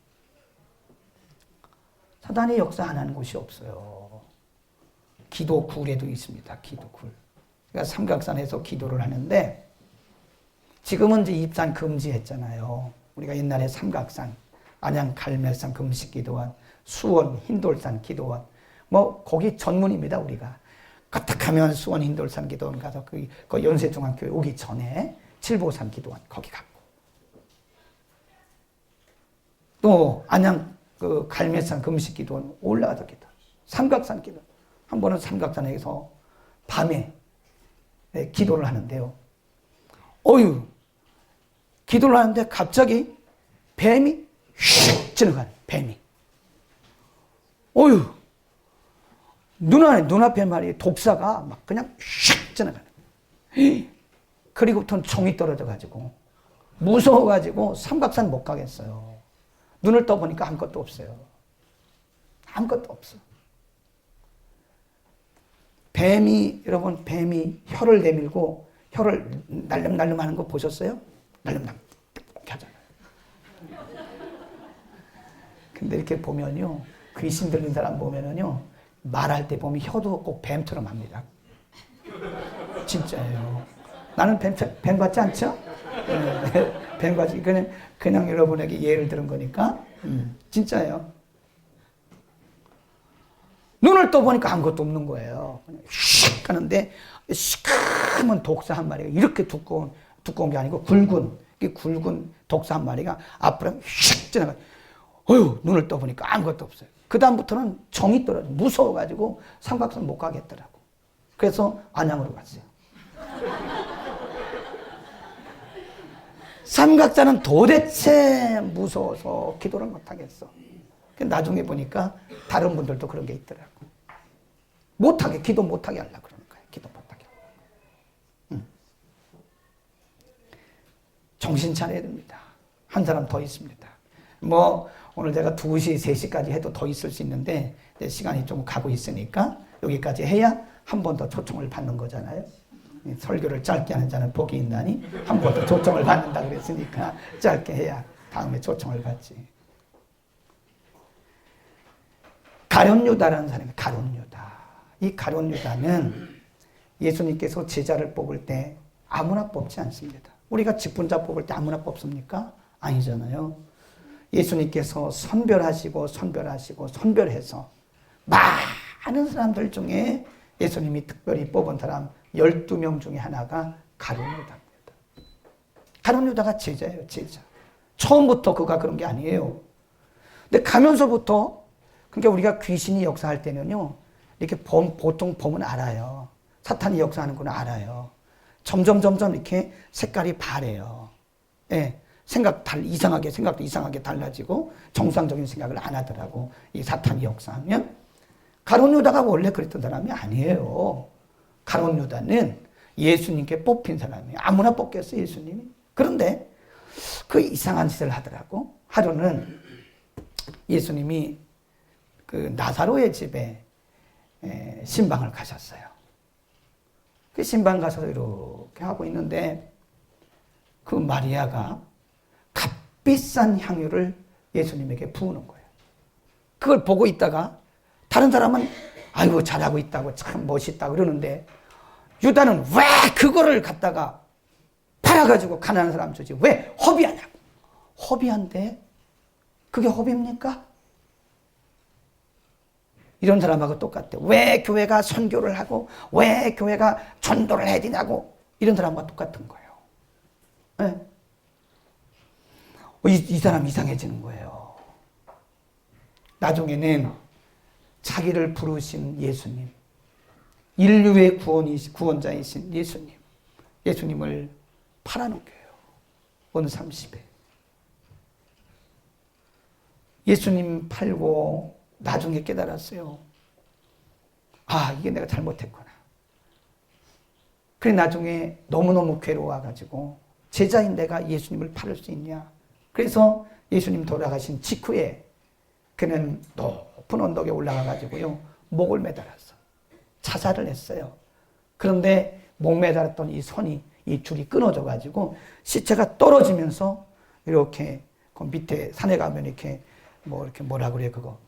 사단이 역사 안 하는 곳이 없어요. 기도굴에도 있습니다. 기도굴. 그러니까 삼각산에서 기도를 하는데 지금은 이제 입산 금지했잖아요. 우리가 옛날에 삼각산, 안양 갈매산 금식기도원, 수원 흰돌산 기도원, 거기 전문입니다. 우리가 까딱하면 수원 흰돌산 기도원 가서 그 연세중앙교회 오기 전에 칠보산 기도원 거기 갔고, 또 안양 그 갈매산 금식기도원 올라가서 기도, 삼각산 기도. 한 번은 삼각산에서 밤에 기도를 하는데요. 기도를 하는데 갑자기 뱀이 휙 지나가는 뱀이. 눈앞에 말이에요. 독사가 막 그냥 휙 지나가는. 그리고부터는 총이 떨어져가지고 무서워가지고 삼각산 못 가겠어요. 눈을 떠보니까 아무것도 없어요. 아무것도 없어. 여러분 뱀이 혀를 내밀고 혀를 날름날름 하는 거 보셨어요? 날름날름 하잖아요. 근데 이렇게 보면요, 귀신 들린 사람 보면은요, 말할 때 보면 혀도 꼭 뱀처럼 합니다. 진짜예요. 나는 뱀 같지 않죠? 뱀 같지. 그냥 여러분에게 예를 들은 거니까. 진짜예요. 눈을 떠보니까 아무것도 없는 거예요. 휙 하는데 시커먼 독사 한 마리가 이렇게 두꺼운 게 아니고 굵은 독사 한 마리가 앞으로 휙 지나가. 눈을 떠보니까 아무것도 없어요. 그 다음부터는 정이 떨어져 무서워가지고 삼각산 못 가겠더라고. 그래서 안양으로 갔어요. 삼각산은 도대체 무서워서 기도를 못 하겠어. 나중에 보니까 다른 분들도 그런 게 있더라고. 기도 못하게 하려고 그러는 거예요. 기도 못하게. 정신 차려야 됩니다. 한 사람 더 있습니다. 오늘 제가 2시, 3시까지 해도 더 있을 수 있는데 시간이 좀 가고 있으니까 여기까지 해야 한 번 더 초청을 받는 거잖아요. 설교를 짧게 하는 자는 복이 있나니 한 번 더 초청을 받는다 그랬으니까 짧게 해야 다음에 초청을 받지. 가룟유다라는 사람이 가룟유다. 이 가룟유다는 예수님께서 제자를 뽑을 때 아무나 뽑지 않습니다. 우리가 직분자 뽑을 때 아무나 뽑습니까? 아니잖아요. 예수님께서 선별해서 많은 많은 사람들 중에 예수님이 특별히 뽑은 사람 12명 중에 하나가 가룟 유다입니다. 가룟 유다가 제자예요, 제자. 처음부터 그가 그런 게 아니에요. 근데 가면서부터, 그러니까 우리가 귀신이 역사할 때는요, 이렇게 보통 보면 알아요. 사탄이 역사하는 건 알아요. 점점 이렇게 색깔이 바래요. 예. 생각도 이상하게 달라지고 정상적인 생각을 안 하더라고. 이 사탄이 역사하면. 가룟 유다가 원래 그랬던 사람이 아니에요. 가룟 유다는 예수님께 뽑힌 사람이에요. 아무나 뽑겠어요, 예수님이. 그런데 그 이상한 짓을 하더라고. 하루는 예수님이 그 나사로의 집에 신방을 가셨어요. 그 신방 가서 이렇게 하고 있는데 그 마리아가 값비싼 향유를 예수님에게 부으는 거예요. 그걸 보고 있다가 다른 사람은 아이고 잘하고 있다고 참 멋있다 그러는데 유다는 왜 그거를 갖다가 팔아가지고 가난한 사람 주지 왜 허비하냐고. 허비한데 그게 허비입니까? 이런 사람하고 똑같아요. 왜 교회가 선교를 하고 왜 교회가 전도를 해야 되냐고 이런 사람과 똑같은 거예요. 네. 이 사람 이상해지는 거예요. 나중에는 자기를 부르신 예수님, 인류의 구원자이신 예수님을 팔아넘겨요. 어느 30에. 예수님 팔고 나중에 깨달았어요. 아, 이게 내가 잘못했구나. 그래 나중에 너무너무 괴로워가지고 제자인 내가 예수님을 팔을 수 있냐. 그래서 예수님 돌아가신 직후에 그는 높은 언덕에 올라가가지고요. 목을 매달았어. 자살을 했어요. 그런데 목 매달았던 이 줄이 끊어져가지고 시체가 떨어지면서 이렇게 그 밑에 산에 가면 이렇게 뭐라 그래 그거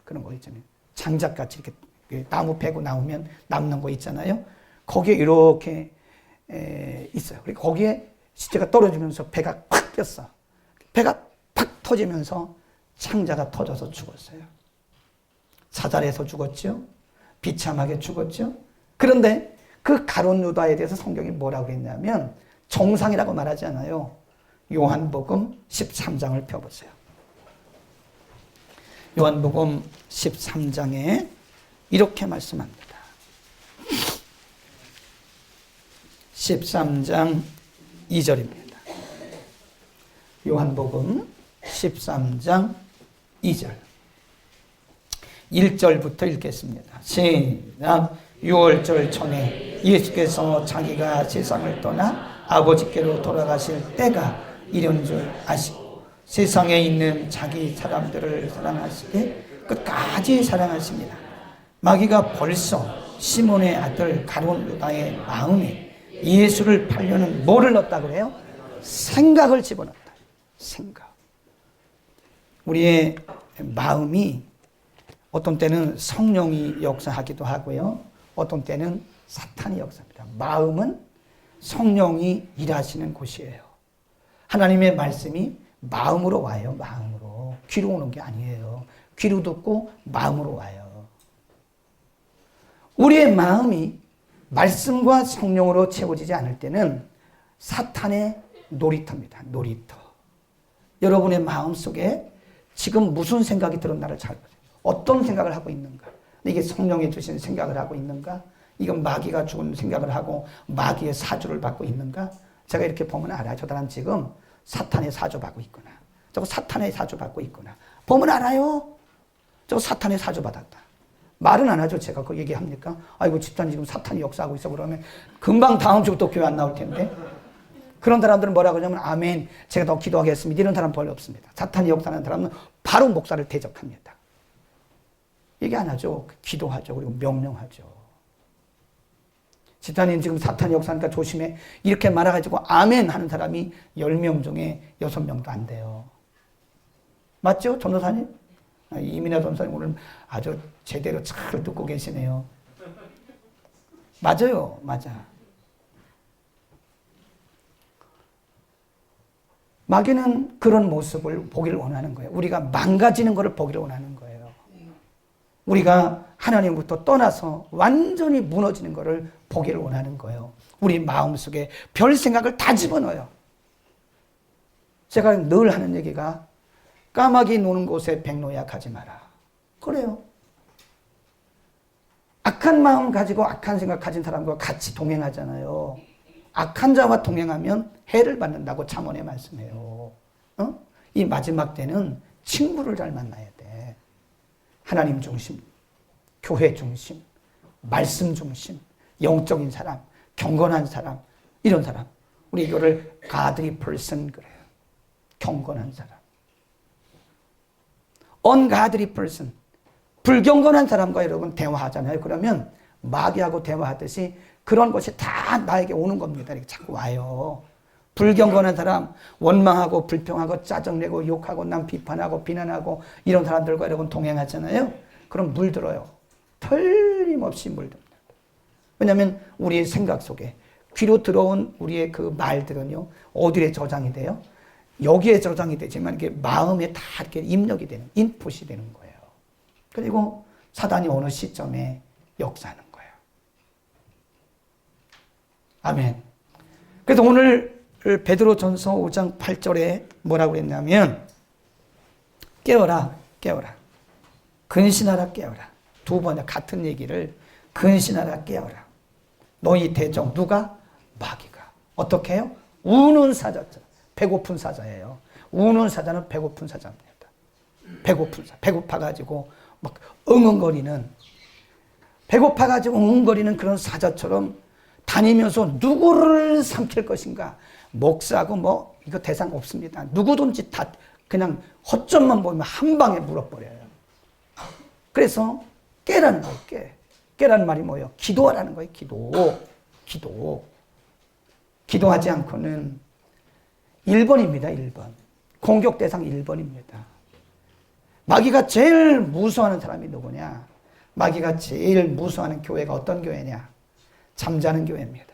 그런 거 있잖아요. 장작같이 이렇게 나무 패고 나오면 남는 거 있잖아요. 거기에 이렇게 있어요. 그리고 거기에 시체가 떨어지면서 배가 팍 꼈어. 배가 팍 터지면서 창자가 터져서 죽었어요. 자살해서 죽었죠. 비참하게 죽었죠. 그런데 그 가룟 유다에 대해서 성경이 뭐라고 했냐면 정상이라고 말하지 않아요. 요한복음 13장을 펴보세요. 요한복음 13장에 이렇게 말씀합니다. 13장 2절입니다. 요한복음 13장 2절 1절부터 읽겠습니다. 시작. 6월절 전에 예수께서 자기가 세상을 떠나 아버지께로 돌아가실 때가 이른 줄 아시고 세상에 있는 자기 사람들을 사랑하시되 끝까지 사랑하십니다. 마귀가 벌써 시몬의 아들 가룟 유다의 마음에 예수를 팔려는 뭐를 넣었다고 그래요? 생각을 집어넣었다. 생각. 우리의 마음이 어떤 때는 성령이 역사하기도 하고요. 어떤 때는 사탄이 역사합니다. 마음은 성령이 일하시는 곳이에요. 하나님의 말씀이 마음으로 와요. 마음으로. 귀로 오는 게 아니에요. 귀로 듣고 마음으로 와요. 우리의 마음이 말씀과 성령으로 채워지지 않을 때는 사탄의 놀이터입니다. 놀이터. 여러분의 마음 속에 지금 무슨 생각이 들었나를 잘 보세요. 어떤 생각을 하고 있는가? 이게 성령이 주신 생각을 하고 있는가? 이건 마귀가 주는 생각을 하고 마귀의 사주를 받고 있는가? 제가 이렇게 보면 알아요. 저 사람 지금 사탄의 사주 받고 있구나. 저거 사탄의 사주 받고 있구나. 보면 알아요. 저거 사탄의 사주 받았다. 말은 안 하죠. 제가 그 얘기합니까? 아이고 집사님 지금 사탄이 역사하고 있어 그러면 금방 다음 주부터 교회 안 나올 텐데. 그런 사람들은 뭐라고 하냐면 아멘 제가 더 기도하겠습니다. 이런 사람 별로 없습니다. 사탄이 역사하는 사람은 바로 목사를 대적합니다. 얘기 안 하죠. 기도하죠. 그리고 명령하죠. 집사님 지금 사탄이 역사하니까 조심해. 이렇게 말해가지고 아멘 하는 사람이 10명 중에 6명도 안 돼요. 맞죠? 전도사님? 이민아 전도사님 오늘 아주 제대로 잘 듣고 계시네요. 맞아요. 맞아. 마귀는 그런 모습을 보기를 원하는 거예요. 우리가 망가지는 것을 보기를 원하는 거예요. 우리가 하나님부터 떠나서 완전히 무너지는 것을 보기를 원하는 거예요. 우리 마음속에 별 생각을 다 집어넣어요. 제가 늘 하는 얘기가 까마귀 노는 곳에 백로야 가지 마라. 그래요. 악한 마음 가지고 악한 생각 가진 사람과 같이 동행하잖아요. 악한 자와 동행하면 해를 받는다고 잠언에 말씀해요. 이 마지막 때는 친구를 잘 만나야 돼. 하나님 중심, 교회 중심, 말씀 중심, 영적인 사람, 경건한 사람, 이런 사람. 우리 이거를 godly person 그래요. 경건한 사람. ungodly person. 불경건한 사람과 여러분 대화하잖아요. 그러면 마귀하고 대화하듯이 그런 것이 다 나에게 오는 겁니다. 이렇게 자꾸 와요. 불경건한 사람, 원망하고 불평하고 짜증내고 욕하고 남 비판하고 비난하고 이런 사람들과 여러분 동행하잖아요. 그럼 물들어요. 틀림없이 물듭니다. 왜냐하면 우리의 생각 속에 귀로 들어온 우리의 그 말들은요. 어디에 저장이 돼요? 여기에 저장이 되지만 이게 마음에 다 이렇게 입력이 되는, 인풋이 되는 거예요. 그리고 사단이 어느 시점에 역사하는 거예요. 아멘. 그래서 오늘 베드로전서 5장 8절에 뭐라고 그랬냐면 깨어라, 깨어라. 근신하라, 깨어라. 두 번 같은 얘기를 근신하라, 깨어라. 너희 대적 누가? 마귀가. 어떻게 해요? 우는 사자죠. 배고픈 사자예요. 우는 사자는 배고픈 사자입니다. 배고픈 사, 배고파가지고 막 응응거리는, 배고파가지고 응응거리는 그런 사자처럼 다니면서 누구를 삼킬 것인가? 목사고 뭐 이거 대상 없습니다. 누구든지 다 그냥 허점만 보이면 한 방에 물어버려요. 그래서 깨라는 거예요. 깨. 깨라는 말이 뭐예요? 기도하라는 거예요. 기도. 기도하지 않고는 1번입니다. 1번. 공격 대상 1번입니다. 마귀가 제일 무서워하는 사람이 누구냐? 마귀가 제일 무서워하는 교회가 어떤 교회냐? 잠자는 교회입니다.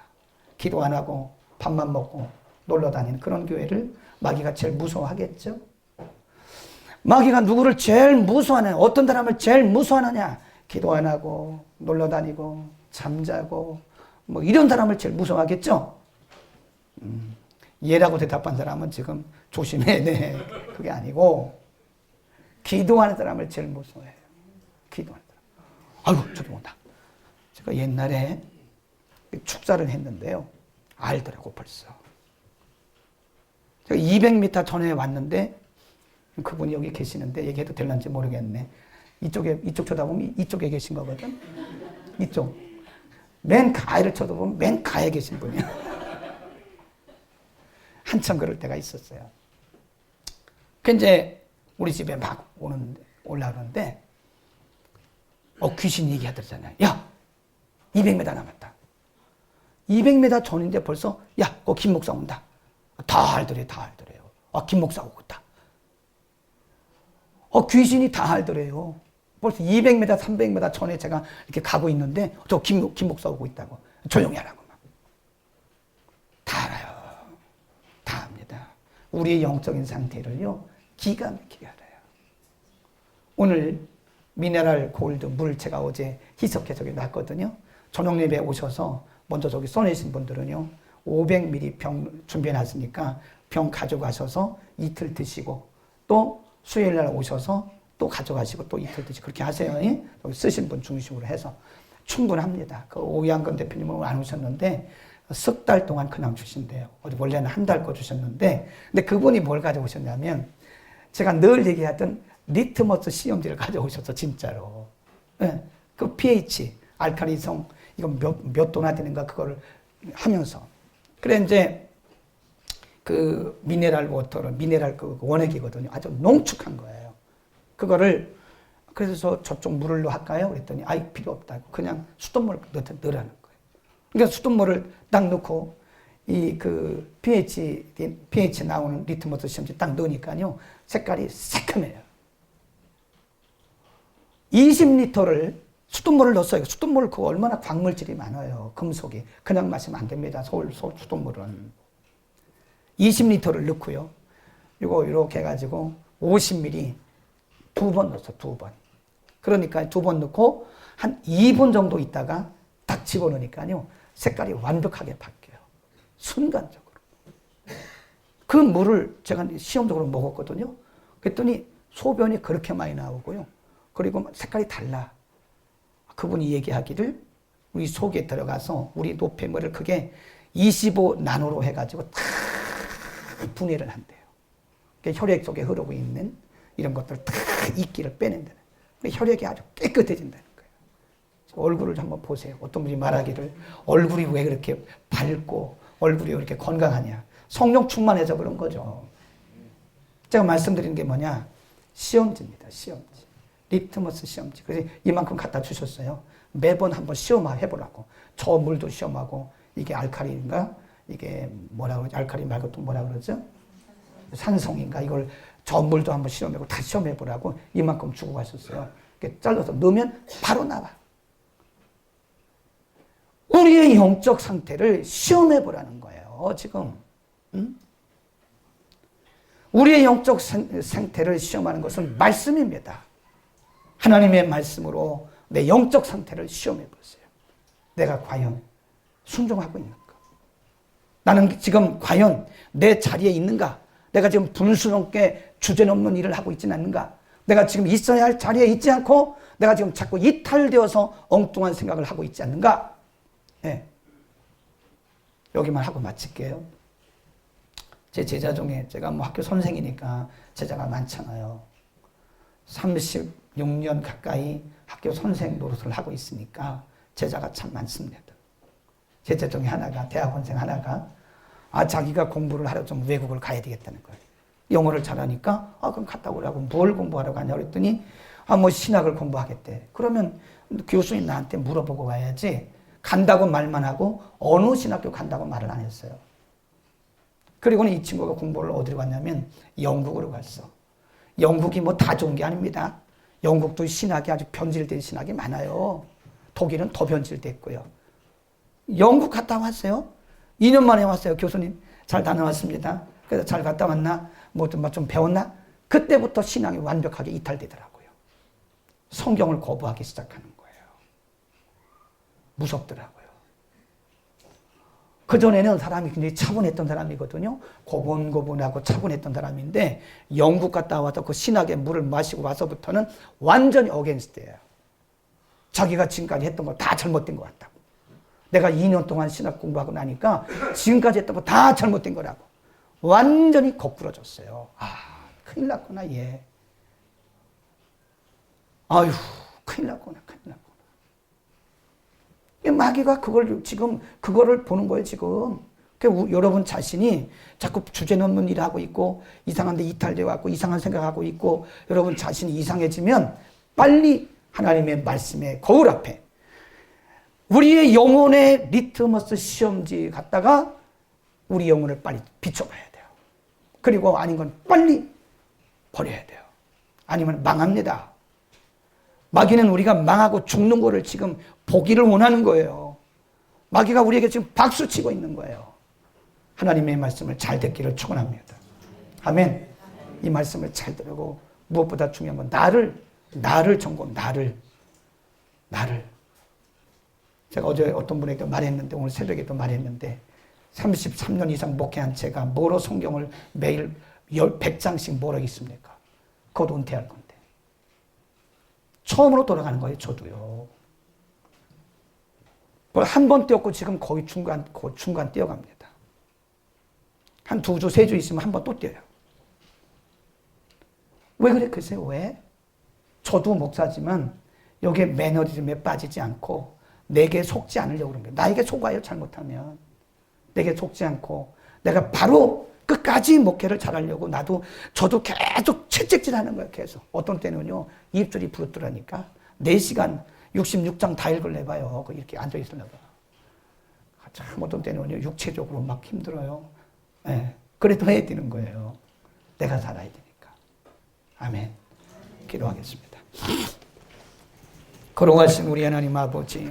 기도 안 하고 밥만 먹고 놀러 다니는 그런 교회를 마귀가 제일 무서워하겠죠? 마귀가 누구를 제일 무서워하느냐? 어떤 사람을 제일 무서워하느냐? 기도 안 하고 놀러 다니고 잠자고 뭐 이런 사람을 제일 무서워하겠죠? 예라고 대답한 사람은 지금 조심해야 돼. 그게 아니고 기도하는 사람을 제일 무서워해요. 기도하는 사람. 아이고 저기 온다. 제가 옛날에 축사를 했는데요. 알더라고 벌써. 제가 200m 전에 왔는데 그분이 여기 계시는데 얘기해도 될런지 모르겠네. 이쪽 쳐다보면 이쪽에 계신 거거든. 이쪽. 맨 가해를 쳐다보면 맨 가해 계신 분이야. 한참 그럴 때가 있었어요. 그 이제 우리 집에 막 올라오는데 귀신 얘기하더잖아요. 야, 200m 남았다. 200m 전인데 벌써 야, 김 목사 온다. 다 알더래요. 김 목사 오고 있다. 귀신이 다 알더래요. 벌써 200m, 300m 전에 제가 이렇게 가고 있는데 저 김 목사 오고 있다고. 조용히 하라고 막. 다 알아요. 다 압니다. 우리의 영적인 상태를요. 기가 막히게 알아요. 오늘 미네랄 골드 물 제가 어제 희석해 저기 놨거든요. 저녁 예배 오셔서 먼저 저기 써내신 분들은요. 500ml 병 준비해 놨으니까 병 가져가셔서 이틀 드시고 또 수요일 날 오셔서 또 가져가시고 또 이틀 드시고 그렇게 하세요. 여기 쓰신 분 중심으로 해서 충분합니다. 그 오양건 대표님은 안 오셨는데 석 달 동안 그냥 주신대요. 원래는 한 달 거 주셨는데 근데 그분이 뭘 가져오셨냐면 제가 늘 얘기하던 리트머스 시험지를 가져오셔서 진짜로 그 pH 알칼리성 이거 몇 도나 되는가 그거를 하면서 그래 이제 그 미네랄 워터를 미네랄 그 원액이거든요. 아주 농축한 거예요. 그거를 그래서 저쪽 물로 할까요? 그랬더니 아이 필요 없다고 그냥 수돗물 넣으라는 거예요. 그러니까 수돗물을 딱 넣고 이 그 pH 나오는 리트머스 시험지 딱 넣으니까요 색깔이 새카매요. 20리터를 수돗물을 넣었어요. 수돗물 그거 얼마나 광물질이 많아요. 금속이. 그냥 마시면 안 됩니다. 서울 수돗물은. 20리터를 넣고요. 이거 이렇게 해가지고 50ml 2번 넣었어. 2번. 그러니까 2번 넣고 한 2분 정도 있다가 딱 집어넣으니까요. 색깔이 완벽하게 바뀌어요. 순간적으로. 그 물을 제가 시험적으로 먹었거든요. 그랬더니 소변이 그렇게 많이 나오고요. 그리고 색깔이 달라. 그분이 얘기하기를 우리 속에 들어가서 우리 노폐물을 크게 25나노로 해가지고 다 분해를 한대요. 혈액 속에 흐르고 있는 이런 것들 다 이끼를 빼낸다는 거예요. 혈액이 아주 깨끗해진다는 거예요. 얼굴을 한번 보세요. 어떤 분이 말하기를 얼굴이 왜 그렇게 밝고 얼굴이 왜 이렇게 건강하냐. 성령 충만해서 그런 거죠. 제가 말씀드리는 게 뭐냐. 시험지입니다. 시험지. 리트머스 시험지. 그래서 이만큼 갖다 주셨어요. 매번 한번 시험해보라고. 저 물도 시험하고 이게 알칼리인가? 이게 뭐라 그러지? 알칼리 말고 또 뭐라 그러죠? 산성인가? 이걸 저 물도 한번 시험해보고 다 시험해보라고 이만큼 주고 가셨어요. 이렇게 잘라서 넣으면 바로 나와. 우리의 영적 상태를 시험해보라는 거예요. 지금. 응? 우리의 영적 상태를 시험하는 것은 말씀입니다. 하나님의 말씀으로 내 영적 상태를 시험해 보세요. 내가 과연 순종하고 있는가? 나는 지금 과연 내 자리에 있는가? 내가 지금 분수넘게 주제넘는 일을 하고 있지는 않는가? 내가 지금 있어야 할 자리에 있지 않고 내가 지금 자꾸 이탈되어서 엉뚱한 생각을 하고 있지 않는가? 네. 여기만 하고 마칠게요. 제 제자 중에 제가 뭐 학교 선생이니까 제자가 많잖아요. 36년 가까이 학교 선생 노릇을 하고 있으니까 제자가 참 많습니다. 제자 중에 하나가 대학원생 하나가 자기가 공부를 하러 좀 외국을 가야 되겠다는 거예요. 영어를 잘하니까 그럼 갔다 오라고. 뭘 공부하러 가냐 그랬더니 뭐 신학을 공부하겠대. 그러면 교수님 나한테 물어보고 가야지. 간다고 말만 하고 어느 신학교 간다고 말을 안 했어요. 그리고는 이 친구가 공부를 어디로 갔냐면 영국으로 갔어. 영국이 뭐 다 좋은 게 아닙니다. 영국도 신학이 아주 변질된 신학이 많아요. 독일은 더 변질됐고요. 영국 갔다 왔어요. 2년 만에 왔어요. 교수님 잘 다녀왔습니다. 그래서 잘 갔다 왔나? 뭐 좀 배웠나? 그때부터 신앙이 완벽하게 이탈되더라고요. 성경을 거부하기 시작하는 거예요. 무섭더라고요. 그전에는 사람이 굉장히 차분했던 사람이거든요. 고분고분하고 차분했던 사람인데 영국 갔다 와서 그 신학의 물을 마시고 와서부터는 완전히 어게인스트예요. 자기가 지금까지 했던 거 다 잘못된 것 같다고. 내가 2년 동안 신학 공부하고 나니까 지금까지 했던 거 다 잘못된 거라고. 완전히 거꾸러졌어요. 큰일 났구나 얘. 아유 큰일 났구나. 마귀가 그거를 보는 거예요, 지금. 그러니까 여러분 자신이 자꾸 주제넘는 일을 하고 있고, 이상한 데 이탈되어 갖고, 이상한 생각하고 있고, 여러분 자신이 이상해지면 빨리 하나님의 말씀의 거울 앞에 우리의 영혼의 리트머스 시험지 갖다가 우리 영혼을 빨리 비춰봐야 돼요. 그리고 아닌 건 빨리 버려야 돼요. 아니면 망합니다. 마귀는 우리가 망하고 죽는 거를 지금 보기를 원하는 거예요. 마귀가 우리에게 지금 박수치고 있는 거예요. 하나님의 말씀을 잘 듣기를 축원합니다. 아멘. 이 말씀을 잘 들고 무엇보다 중요한 건 나를 점검, 나를. 제가 어제 어떤 분에게 말했는데 오늘 새벽에도 말했는데 33년 이상 목회한 제가 뭐로 성경을 매일 100장씩 뭐로 읽습니까? 곧 은퇴할 건데. 처음으로 돌아가는 거예요, 저도요. 한 번 뛰었고 지금 거의 중간 뛰어갑니다. 한 2주, 3주 있으면 한 번 또 뛰어요. 왜 그래? 글쎄요, 왜? 저도 목사지만 여기에 매너리즘에 빠지지 않고 내게 속지 않으려고 그런 거예요. 나에게 속아요, 잘못하면. 내게 속지 않고 내가 바로 끝까지 목회를 잘하려고 저도 계속 채찍질 하는 거예요, 계속. 어떤 때는요, 입술이 부르뜨라니까 4시간 66장 다 읽으려봐요. 이렇게 앉아있으려고. 참 어떤 때는요, 육체적으로 막 힘들어요. 네. 그래도 해야 되는 거예요. 내가 살아야 되니까. 아멘. 기도하겠습니다. 거룩하신 우리 하나님 아버지.